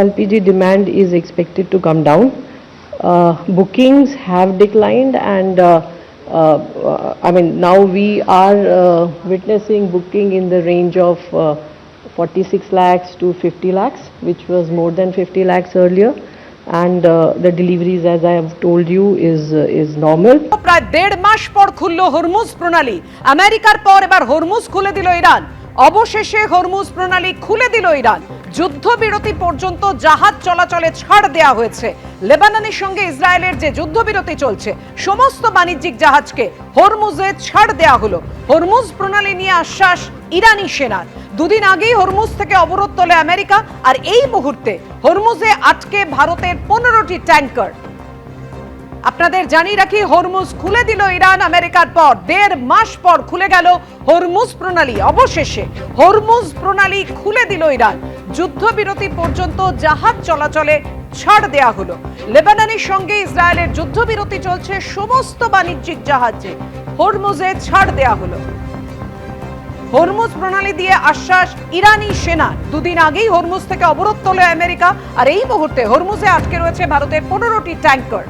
LPG demand is expected to come down. Bookings have declined, and I mean, now we are witnessing booking in the range of 46 lakhs to 50 lakhs, which was more than 50 lakhs earlier. And the deliveries, as I have told you, is normal. প্রায় 1.5 মাস পর খুলল Hormuz প্রণালী। আমেরিকার পর এবার Hormuz খুলে দিল Iran. অবশেষে হরমুজ প্রণালী খুলে দিল ইরান। যুদ্ধবিরতি পর্যন্ত জাহাজ চলাচলে ছাড় দেয়া হয়েছে। লেবাননের সঙ্গে ইসরায়েলের যে যুদ্ধবিরতি চলছে, সমস্ত বাণিজ্যিক জাহাজকে হরমুজে ছাড় দেয়া হলো। হরমুজ প্রণালী নিয়ে আশ্বাস ইরানি সেনার। দুদিন আগেই হরমুজ থেকে অবরোধ তোলে আমেরিকা, আর এই মুহূর্তে হরমুজে আটকে ভারতের 15টি ট্যাঙ্কার। আপনাদের জানিয়ে রাখি, হরমুজ খুলে দিল ইরান আমেরিকার পর। 1.5 মাস পর খুলে গেল হরমুজ প্রণালী। অবশেষে হরমুজ প্রণালী খুলে দিল ইরান। যুদ্ধবিরতি পর্যন্ত জাহাজ চলাচলে ছাড় দেয়া হলো। লেবাননের সঙ্গে ইসরায়েলের যুদ্ধবিরতি চলছে, সমস্ত বাণিজ্যিক জাহাজে হরমুজে ছাড় দেয়া হলো। হরমুজ প্রণালী দিয়ে আশ্বাস ইরানি সেনা। দুদিন আগেই হরমুজ থেকে অবরোধ তোলে আমেরিকা, আর এই মুহূর্তে হরমুজে আটকে রয়েছে ভারতের 15টি ট্যাঙ্কার।